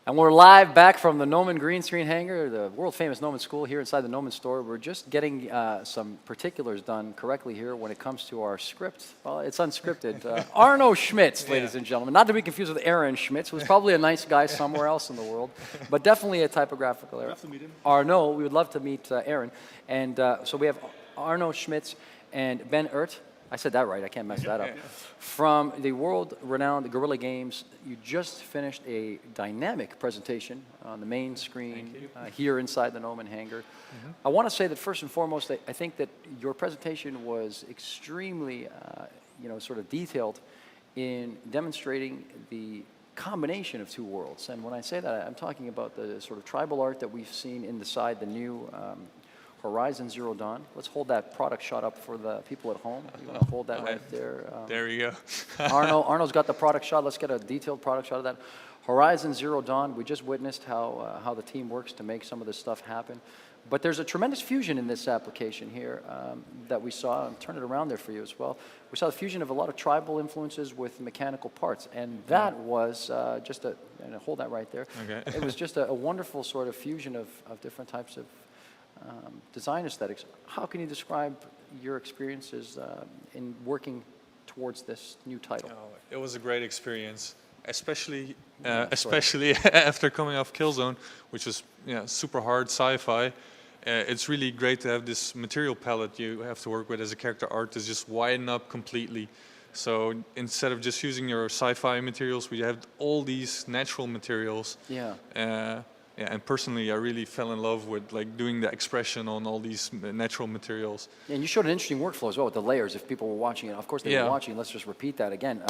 And we're live back from the Noman green screen hangar, the world-famous Noman School here inside the Noman store. We're just getting some particulars done correctly here when it comes to our script. Well, it's unscripted. Arno Schmitz, ladies and gentlemen. Not to be confused with Aaron Schmitz, who's probably a nice guy somewhere else in the world, but definitely a typographical error. We'd love to meet him. Arno, we would love to meet Aaron. And so we have Arno Schmitz and Ben Ert. I said that right, I can't mess that up. From the world-renowned Guerrilla Games, you just finished a dynamic presentation on the main screen here inside the Noman hangar. I want to say that first and foremost, I think that your presentation was extremely, sort of detailed in demonstrating the combination of two worlds. And when I say that, I'm talking about the sort of tribal art that we've seen inside the new Horizon Zero Dawn. Let's hold that product shot up for the people at home. You want to hold that right there? There you go. Arno's got the product shot. Let's get a detailed product shot of that. Horizon Zero Dawn, we just witnessed how the team works to make some of this stuff happen. But there's a tremendous fusion in this application here that we saw. I'll turn it around there for you as well. We saw the fusion of a lot of tribal influences with mechanical parts. And that was just a, and hold that right there. Okay. It was just a wonderful sort of fusion of different types of design aesthetics. How can you describe your experiences in working towards this new title? Oh, it was a great experience, especially after coming off Killzone, which was super hard sci-fi. It's really great to have this material palette you have to work with as a character artist just widen up completely. So instead of just using your sci-fi materials, we have all these natural materials. Yeah. Yeah, and personally, I really fell in love with doing the expression on all these natural materials. Yeah, and you showed an interesting workflow as well with the layers. If people were watching it, of course they were watching. Let's just repeat that again.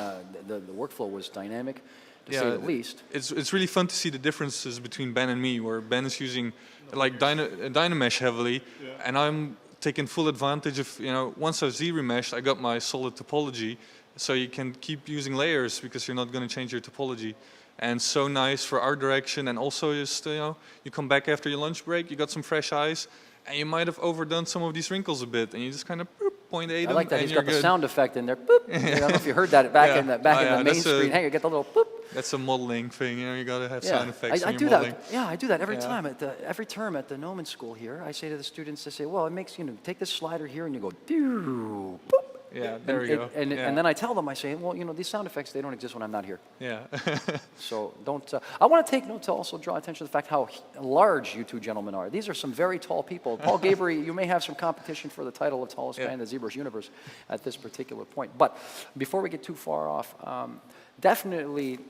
The workflow was dynamic, to say the least. It's really fun to see the differences between Ben and me, where Ben is using Dynamesh heavily, and I'm taking full advantage of once I've ZRemeshed, I got my solid topology, so you can keep using layers because you're not going to change your topology. And so nice for art direction, and also just you come back after your lunch break, you got some fresh eyes, and you might have overdone some of these wrinkles a bit, and you just kind of point at them. I like that. And He's got the sound effect in there. Boop. I don't know if you heard that back in the main screen. Hey, you get the little boop. That's a modeling thing, you got to have sound effects. I do modeling. that. Yeah, I do that every time every term at the Noman School here. I say to the students, I say, well, it makes take this slider here, and you go doo, boop. Yeah, there we go. And then I tell them, I say, well, these sound effects, they don't exist when I'm not here. Yeah. So don't, I want to take note to also draw attention to the fact how large you two gentlemen are. These are some very tall people. Paul Gabriel, you may have some competition for the title of tallest guy in the ZBrush universe at this particular point. But before we get too far off, definitely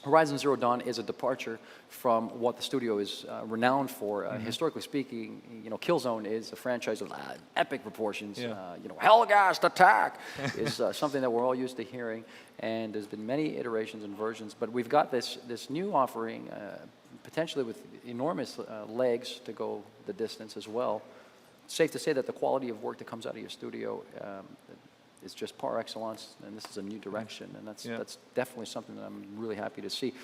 Horizon Zero Dawn is a departure from what the studio is renowned for. Historically speaking, Killzone is a franchise of epic proportions. Hellgast attack is something that we're all used to hearing, and there's been many iterations and versions. But we've got this new offering, potentially with enormous legs to go the distance as well. It's safe to say that the quality of work that comes out of your studio is just par excellence, and this is a new direction, and that's definitely something that I'm really happy to see.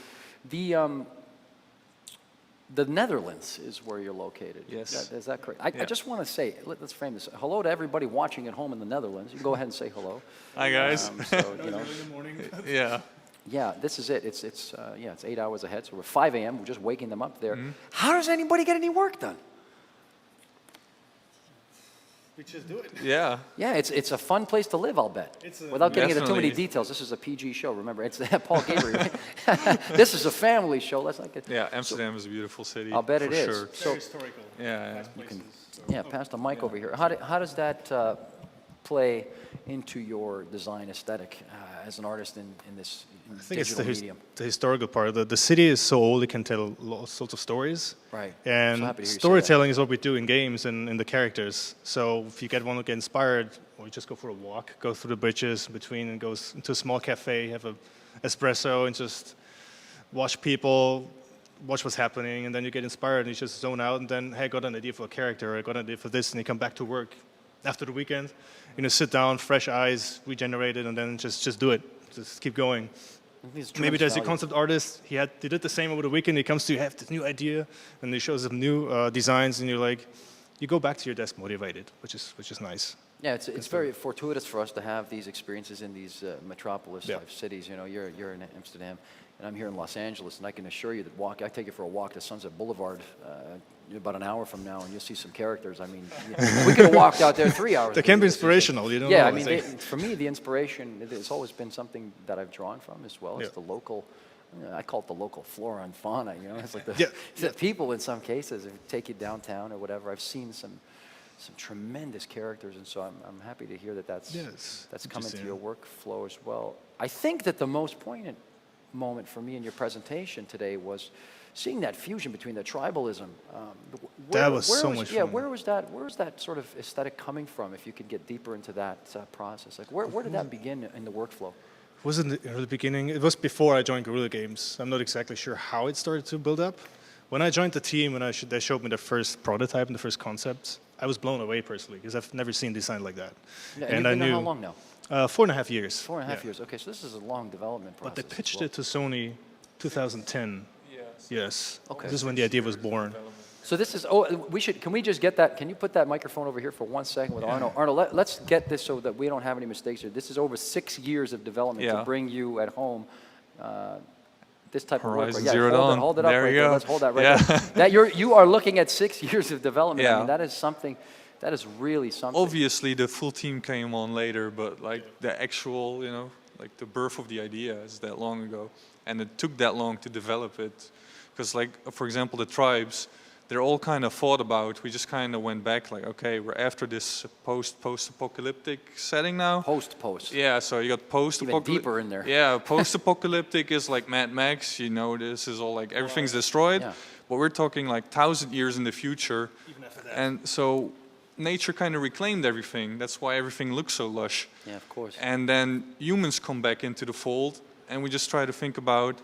The Netherlands is where you're located. Yes. Is that correct? I just want to say, let's frame this. Hello to everybody watching at home in the Netherlands. You can go ahead and say hello. Hi guys. In the morning. Yeah, this is it. It's 8 hours ahead, so we're 5 a.m. We're just waking them up there. How does anybody get any work done? We just do it. Yeah. Yeah, it's a fun place to live, I'll bet. Without getting into too many details, this is a PG show, remember. It's Paul Gabriel, right? This is a family show. Let's not get... Yeah, Amsterdam is a beautiful city. I'll bet it is. Sure. Very historical. Yeah. Pass the mic over here. How does that play into your design aesthetic as an artist in this digital medium? The historical part. The city is so old, it can tell all sorts of stories. Right. And storytelling is what we do in games and in the characters. So if you want to get inspired, or you just go for a walk, go through the bridges between, and go into a small cafe, have an espresso, and just watch people, watch what's happening, and then you get inspired, and you just zone out, and then, hey, I got an idea for a character, I got an idea for this, and you come back to work after the weekend, sit down, fresh eyes, regenerated, and then just do it. Just keep going. Maybe there's a concept artist, he did the same over the weekend, he comes to you, have this new idea, and he shows up new designs, and you're like, you go back to your desk motivated, which is nice. Yeah, it's very fortuitous for us to have these experiences in these metropolis type cities. You're in Amsterdam. and I'm here in Los Angeles, and I can assure you that I take you for a walk to Sunset Boulevard about an hour from now, and you'll see some characters. I mean, we could have walked out there 3 hours. They can be inspirational, you know. Yeah, I mean, for me, the inspiration, it's always been something that I've drawn from as well. It's the local, I call it the local flora and fauna, you know. It's like the people in some cases, if you take you downtown or whatever. I've seen some tremendous characters, and so I'm happy to hear that that's come into your workflow as well. I think that the most poignant moment for me in your presentation today was seeing that fusion between the tribalism. That was so much fun. Yeah, where was that sort of aesthetic coming from? If you could get deeper into that process, like where did that begin in the workflow? It was in the beginning. It was before I joined Guerrilla Games. I'm not exactly sure how it started to build up. When I joined the team, when they showed me the first prototype and the first concepts, I was blown away personally because I've never seen design like that. Yeah, and I knew how long now? 4.5 years. 4.5 years. Okay, so this is a long development process. But they pitched it to Sony 2010. Yes. Okay. This is when the idea was born. So this is, can we just get that, can you put that microphone over here for 1 second with Arno? Arno, let's get this so that we don't have any mistakes here. This is over 6 years of development to bring you at home this type Horizon of work. Yeah, Zero Dawn. Hold it up there right you there. go. Let's hold that right there. That you are looking at 6 years of development. I mean, that is something, that is really something. Obviously, the full team came on later, but like the actual, like the birth of the idea is that long ago. And it took that long to develop it. Because like, for example, the tribes, they're all kind of thought about. We just kind of went back like, okay, we're after this post-apocalyptic setting now. Post. Yeah, so you got post-apocalyptic. Even deeper in there. Yeah, post-apocalyptic is like Mad Max, this is all like everything's destroyed. Yeah. But we're talking like 1,000 years in the future. Even after that. And so nature kind of reclaimed everything. That's why everything looks so lush. Yeah, of course. And then humans come back into the fold, and we just try to think about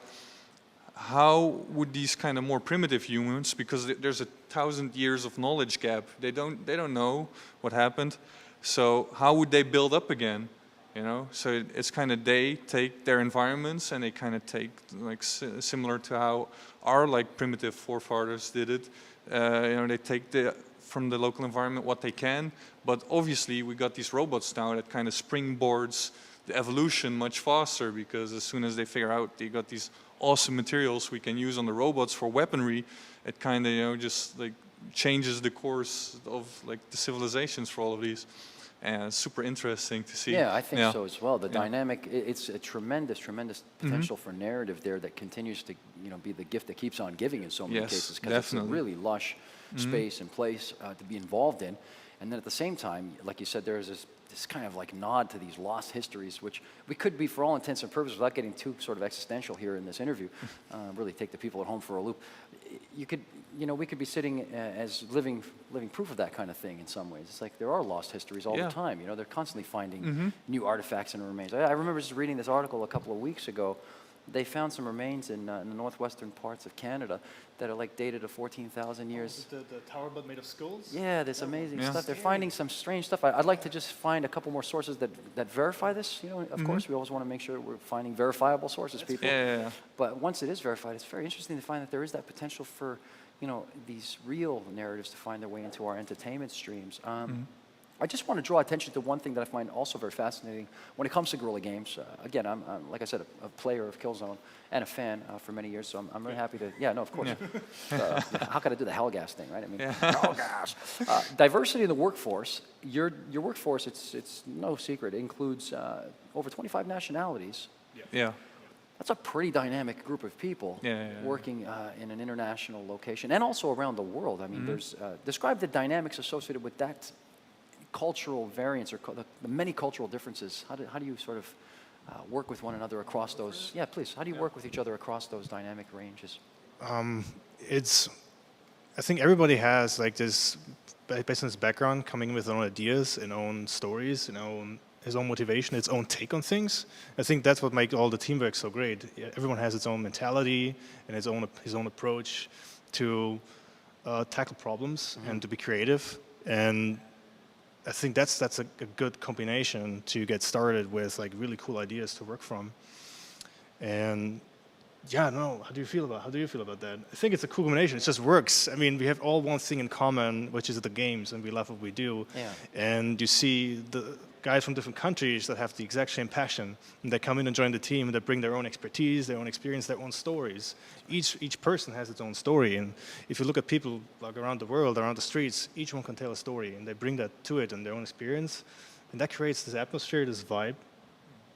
how would these kind of more primitive humans, because there's 1,000 years of knowledge gap, they don't know what happened, so how would they build up again? So it's kind of they take their environments and they kind of take like similar to how our like primitive forefathers did it. They take from the local environment what they can, but obviously we got these robots now that kind of springboards the evolution much faster, because as soon as they figure out they got these awesome materials we can use on the robots for weaponry, it kind of just like changes the course of like the civilizations for all of these, and it's super interesting to see. Yeah, I think so as well. The dynamic, it's a tremendous potential for narrative there that continues to be the gift that keeps on giving in so many cases, because it's a really lush space and place to be involved in. And then at the same time, like you said, there's this kind of like nod to these lost histories, which we could be, for all intents and purposes, without getting too sort of existential here in this interview, really take the people at home for a loop. We could be sitting as living proof of that kind of thing in some ways. It's like there are lost histories all the time. They're constantly finding new artifacts and remains. I remember just reading this article a couple of weeks ago. They found some remains in the northwestern parts of Canada that are like dated to 14,000 years. The tower but made of skulls? Yeah, this amazing stuff. They're finding some strange stuff. I'd like to just find a couple more sources that verify this. Of course, we always want to make sure we're finding verifiable sources, people. Yeah. But once it is verified, it's very interesting to find that there is that potential for, these real narratives to find their way into our entertainment streams. I just want to draw attention to one thing that I find also very fascinating when it comes to Guerrilla Games. Again, I'm like I said, a player of Killzone and a fan for many years, so I'm really happy to, of course. How could I do the Hellgas thing, right? I mean, Hellgas. Diversity in the workforce, your workforce, it's no secret, it includes over 25 nationalities. Yeah. That's a pretty dynamic group of people working in an international location and also around the world. I mean, describe the dynamics associated with that cultural variance or the many cultural differences. How do you sort of work with one another across those? Yeah, please. How do you work with each other across those dynamic ranges? I think everybody has like this, based on his background, coming with their own ideas and own stories and his own motivation, its own take on things. I think that's what makes all the teamwork so great. Everyone has its own mentality and his own approach to tackle problems and to be creative. And I think that's a good combination to get started with like really cool ideas to work from. And how do you feel about that? I think it's a cool combination. It just works. I mean, we have all one thing in common, which is the games, and we love what we do. Yeah. And you see guys from different countries that have the exact same passion, and they come in and join the team, and they bring their own expertise, their own experience, their own stories. Each person has its own story, and if you look at people like around the world, around the streets, each one can tell a story, and they bring that to it and their own experience, and that creates this atmosphere, this vibe,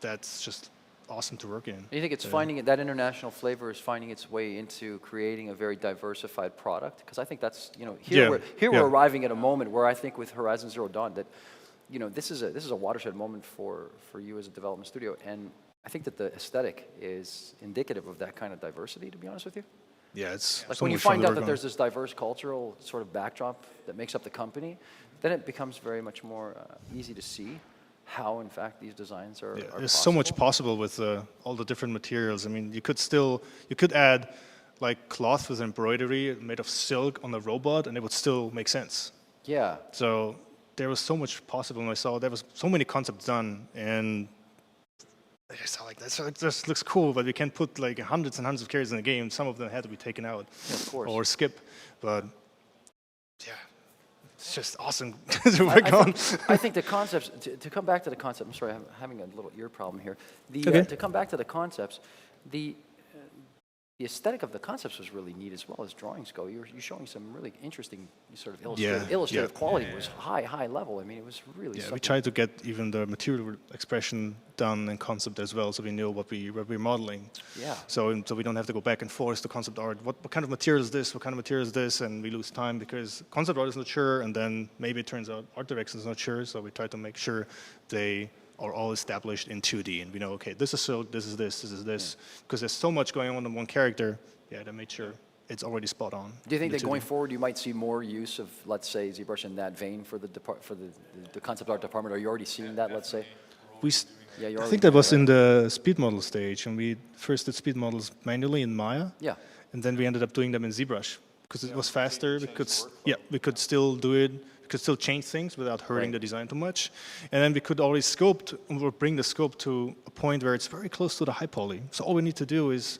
that's just awesome to work in. Do you think it's finding it, that international flavor is finding its way into creating a very diversified product? Because I think that's, you know, we're arriving at a moment where I think with Horizon Zero Dawn that, you know, this is a watershed moment for you as a development studio, and I think that the aesthetic is indicative of that kind of diversity, to be honest with you. Yeah, it's like so when you much fun find to out work that on. there's this diverse cultural sort of backdrop that makes up the company, then it becomes very much more easy to see how, in fact, these designs are Yeah, are there's possible. so much possible with all the different materials. I mean, you could add like cloth with embroidery made of silk on a robot, and it would still make sense. Yeah. So there was so much possible, and I saw there was so many concepts done, and I just saw like that. So it just looks cool, but we can't put like hundreds and hundreds of characters in the game. Some of them had to be taken out Of course. or skip. But yeah, it's just awesome to work on. I think the concepts, to come back to the concept, I'm sorry, I'm having a little ear problem here. Okay. To come back to the concepts, the aesthetic of the concepts was really neat as well as drawings go. You're showing some really interesting sort of illustrative quality. It was high level. I mean, it was really Yeah, something. we tried to get even the material expression done in concept as well, so we know what we're modeling. Yeah. So we don't have to go back and forth to concept art. What kind of material is this? What kind of material is this? And we lose time because concept art is not sure, and then maybe it turns out art direction is not sure. So we try to make sure they are all established in 2D, and we know, okay, this is silk, this is this is this, because there's so much going on in one character. Yeah, to make sure it's already spot on. Do you think in that the going 2D. forward you might see more use of, let's say, ZBrush in that vein for the concept art department? Are you already seeing that, let's say? Yeah, you're I already think that doing was in the speed model stage, and we first did speed models manually in Maya. Yeah. And then we ended up doing them in ZBrush because it was faster. We could still do it. We could still change things without hurting the design too much. And then we could always sculpt or bring the sculpt to a point where it's very close to the high poly. So all we need to do is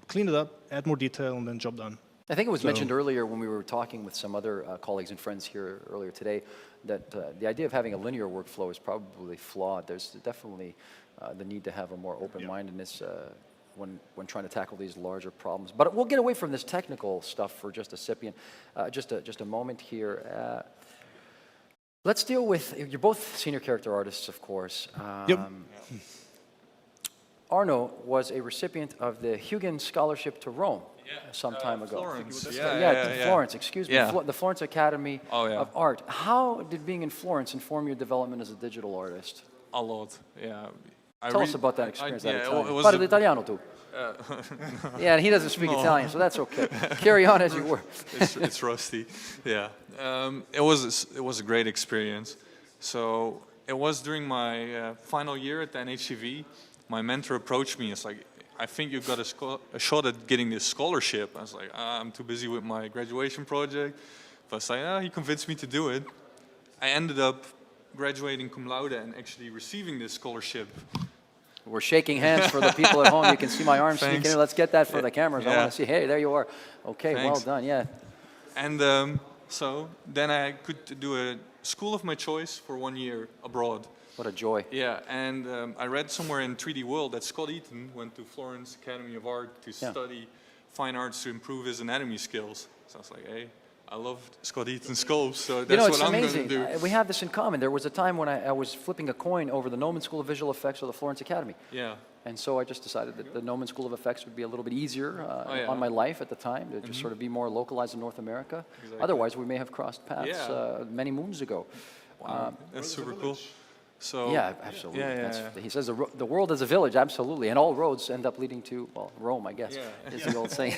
clean it up, add more detail, and then job done. I think it was mentioned earlier when we were talking with some other colleagues and friends here earlier today that the idea of having a linear workflow is probably flawed. There's definitely the need to have a more open-mindedness when trying to tackle these larger problems. But we'll get away from this technical stuff for just a second, just a moment here. Let's deal with, you're both senior character artists, of course. Yep. Arno was a recipient of the Huygens Scholarship to Rome some time ago. Florence. Florence, excuse me. Yeah. The Florence Academy Oh, yeah. of Art. How did being in Florence inform your development as a digital artist? A lot, yeah. Tell us about that experience at yeah, Italian. it was Parli l'italiano tu. Yeah, and he doesn't speak Italian, so that's okay. Carry on as you were. it's rusty. Yeah, it was a great experience. So it was during my final year at the NHTV. My mentor approached me. It's like, I think you've got a shot at getting this scholarship. I was like, I'm too busy with my graduation project. But I was like, he convinced me to do it. I ended up graduating cum laude and actually receiving this scholarship. We're shaking hands for the people at home. You can see my arms Thanks. sneaking in. Let's get that for the cameras. I Yeah. want to see. Hey, there you are. Okay, Thanks. well done. Yeah. And so then I could do a school of my choice for 1 year abroad. What a joy. Yeah, and I read somewhere in 3D World that Scott Eaton went to Florence Academy of Art to study fine arts to improve his anatomy skills. So I was like, hey, I love Scott Eaton's sculpts, so that's It's what I'm going amazing. to do. We have this in common. There was a time when I was flipping a coin over the Noman School of Visual Effects or the Florence Academy. Yeah. And so I just decided that the Noman School of Effects would be a little bit easier yeah. on my life at the time, to just sort of be more localized in North America. Exactly. Otherwise, we may have crossed paths Yeah. many moons ago. Wow, that's super cool. So Yeah, absolutely. Yeah. He says the world is a village, absolutely, and all roads end up leading to, well, Rome, I guess, Yeah. is the old saying,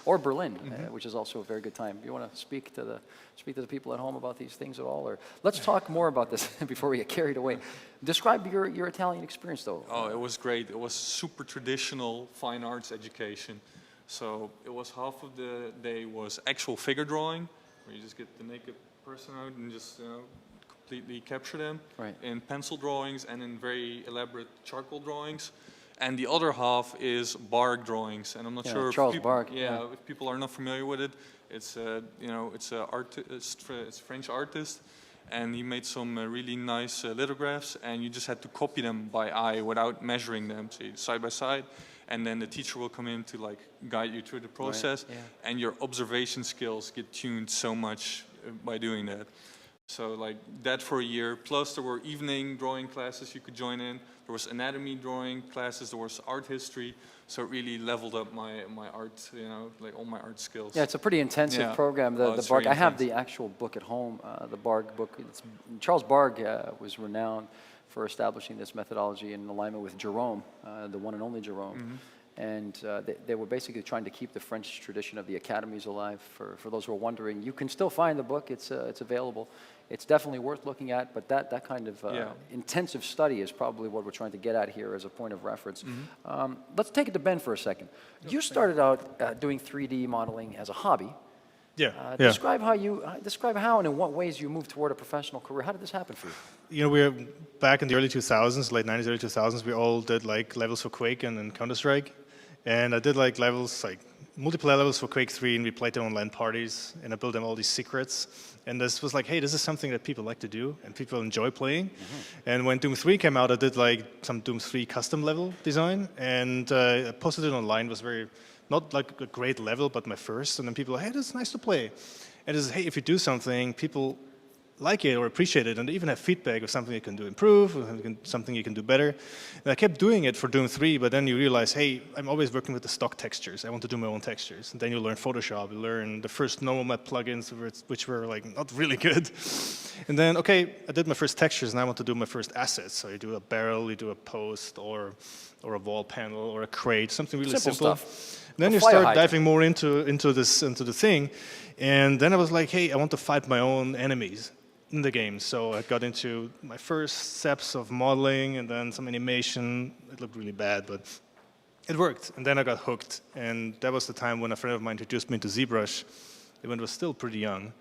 or Berlin, which is also a very good time. Do you want to speak to the people at home about these things at all, or let's talk more about this before we get carried away. Describe your Italian experience, though. Oh, it was great. It was super traditional fine arts education. So it was half of the day was actual figure drawing, where you just get the naked person out and just completely capture them in pencil drawings and in very elaborate charcoal drawings. And the other half is Barg drawings, and I'm not sure Charles if Barg. if people are not familiar with it. It's it's a French artist, and he made some really nice lithographs, and you just had to copy them by eye without measuring them, so side by side, and then the teacher will come in to like guide you through the process, and your observation skills get tuned so much by doing that. So like that for a year, plus there were evening drawing classes you could join in, there was anatomy drawing classes, there was art history, so it really leveled up my art, you know, like all my art skills. Yeah, it's a pretty intensive program. The it's Barg, really I have intense. the actual book at home, the Barg book. Charles Barg was renowned for establishing this methodology in alignment with Jerome, the one and only Jerome. And they were basically trying to keep the French tradition of the academies alive. For those who are wondering, you can still find the book. It's available. It's definitely worth looking at, but that kind of intensive study is probably what we're trying to get at here as a point of reference. Let's take it to Ben for a second. You started out doing 3D modeling as a hobby. Describe how and in what ways you moved toward a professional career. How did this happen for you? You know, we're back in the early 2000s, late 90s, early 2000s. We all did like levels for Quake and Counter-Strike, and I did like levels, like multiplayer levels for Quake 3, and we played them on LAN parties, and I built them all these secrets. And this was like, hey, this is something that people like to do, and people enjoy playing. And when Doom 3 came out, I did like some Doom 3 custom level design, and I posted it online. It was very, not like a great level, but my first. And then people were, hey, this is nice to play. And it's, hey, if you do something, people like it or appreciate it, and they even have feedback of something you can do improve, or something you can do better. And I kept doing it for Doom 3, but then you realize, hey, I'm always working with the stock textures. I want to do my own textures. And then you learn Photoshop, you learn the first normal map plugins, which were like not really good. And then, okay, I did my first textures, and I want to do my first assets. So you do a barrel, you do a post, or a wall panel, or a crate, something really simple. Stuff. And then you start diving more into the thing, and then I was like, hey, I want to fight my own enemies in the game. So I got into my first steps of modeling and then some animation. It looked really bad, but it worked. And then I got hooked. And that was the time when a friend of mine introduced me to ZBrush, when I was still pretty young.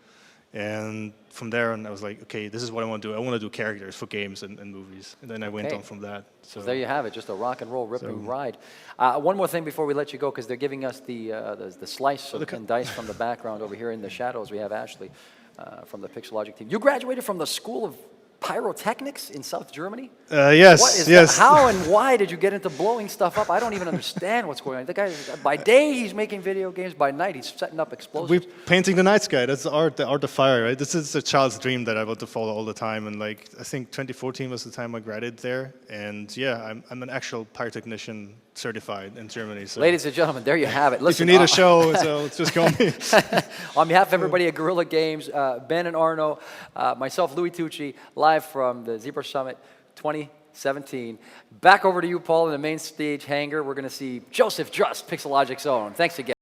And from there on, I was like, okay, this is what I want to do. I want to do characters for games and movies. And then I went on from that. So there you have it, just a rock and roll ripping ride. One more thing before we let you go, because they're giving us the slice and dice from the background over here in the shadows. We have Ashley from the Pixelogic team. You graduated from the School of Pyrotechnics in South Germany? Yes, what is yes. That? How and why did you get into blowing stuff up? I don't even understand what's going on. The guy, by day, he's making video games. By night, he's setting up explosives. We're painting the night sky. That's the art of fire, right? This is a child's dream that I want to follow all the time. And like, I think 2014 was the time I graduated there. And yeah, I'm an actual pyrotechnician certified in Germany. So. Ladies and gentlemen, there you have it. Listen, if you need a show, so just call me. On behalf of everybody at Guerrilla Games, Ben and Arno, myself, Louie Tucci, live from the ZBrush Summit 2017. Back over to you, Paul, in the main stage hangar. We're going to see Joseph Just, Pixelogic's own. Thanks again.